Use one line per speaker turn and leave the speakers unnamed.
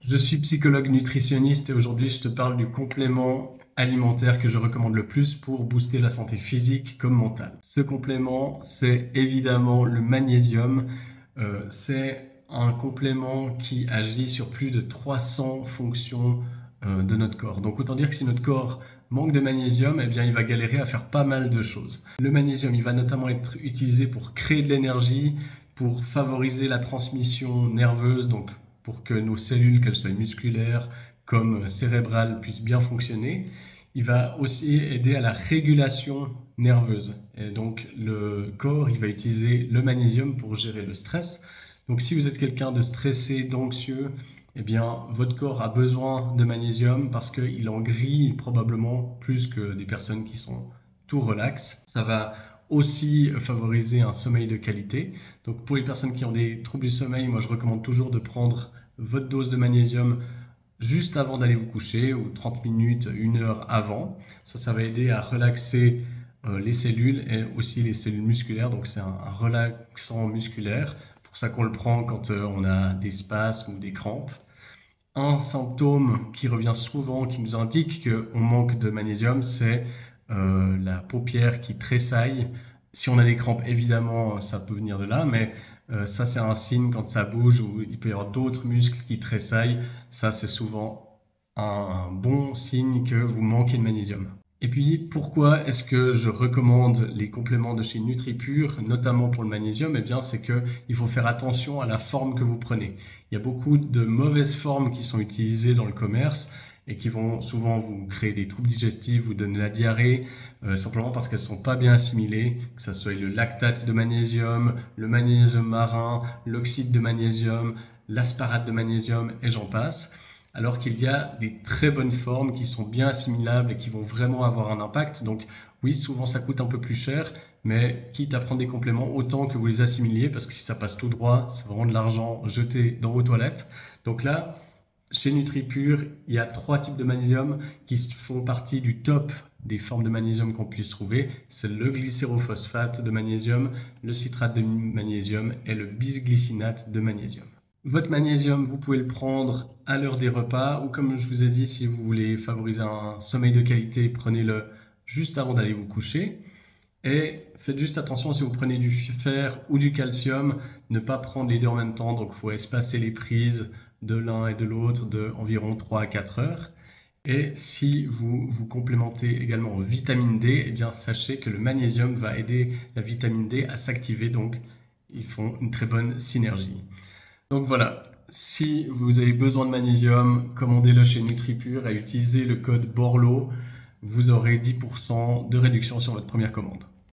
Je suis psychologue nutritionniste et aujourd'hui je te parle du complément alimentaire que je recommande le plus pour booster la santé physique comme mentale. Ce complément, c'est évidemment le magnésium. C'est un complément qui agit sur plus de 300 fonctions de notre corps. Donc autant dire que si notre corps manque de magnésium, eh bien il va galérer à faire pas mal de choses. Le magnésium, il va notamment être utilisé pour créer de l'énergie, pour favoriser la transmission nerveuse, donc pour que nos cellules, qu'elles soient musculaires comme cérébrales, puissent bien fonctionner. Il va aussi aider à la régulation nerveuse. Et donc le corps, il va utiliser le magnésium pour gérer le stress. Donc si vous êtes quelqu'un de stressé, d'anxieux, eh bien votre corps a besoin de magnésium parce qu'il en grille probablement plus que des personnes qui sont tout relax. Ça va aussi favoriser un sommeil de qualité. Donc pour les personnes qui ont des troubles du sommeil, moi je recommande toujours de prendre votre dose de magnésium juste avant d'aller vous coucher ou 30 minutes, 1 heure avant. Ça va aider à relaxer les cellules et aussi les cellules musculaires. Donc c'est un relaxant musculaire. C'est pour ça qu'on le prend quand on a des spasmes ou des crampes. Un symptôme qui revient souvent, qui nous indique qu'on manque de magnésium, c'est la paupière qui tressaille. Si on a des crampes, évidemment, ça peut venir de là, mais ça, c'est un signe quand ça bouge ou il peut y avoir d'autres muscles qui tressaillent. Ça, c'est souvent un bon signe que vous manquez de magnésium. Et puis, pourquoi est-ce que je recommande les compléments de chez NutriPure, notamment pour le magnésium? Eh bien, c'est qu'il faut faire attention à la forme que vous prenez. Il y a beaucoup de mauvaises formes qui sont utilisées dans le commerce et qui vont souvent vous créer des troubles digestifs, vous donner la diarrhée, simplement parce qu'elles ne sont pas bien assimilées, que ce soit le lactate de magnésium, le magnésium marin, l'oxyde de magnésium, l'asparate de magnésium, et j'en passe. Alors qu'il y a des très bonnes formes qui sont bien assimilables et qui vont vraiment avoir un impact. Donc oui, souvent ça coûte un peu plus cher, mais quitte à prendre des compléments, autant que vous les assimiliez, parce que si ça passe tout droit, c'est vraiment de l'argent jeté dans vos toilettes. Donc là, chez NutriPure, il y a 3 types de magnésium qui font partie du top des formes de magnésium qu'on puisse trouver. C'est le glycérophosphate de magnésium, le citrate de magnésium et le bisglycinate de magnésium. Votre magnésium, vous pouvez le prendre à l'heure des repas ou comme je vous ai dit, si vous voulez favoriser un sommeil de qualité, prenez-le juste avant d'aller vous coucher. Et faites juste attention si vous prenez du fer ou du calcium, ne pas prendre les deux en même temps. Donc il faut espacer les prises de l'un et de l'autre de environ 3 à 4 heures. Et si vous vous complémentez également en vitamine D, eh bien sachez que le magnésium va aider la vitamine D à s'activer. Donc ils font une très bonne synergie. Donc voilà, si vous avez besoin de magnésium, commandez-le chez NutriPure et utilisez le code BORLO, vous aurez 10% de réduction sur votre première commande.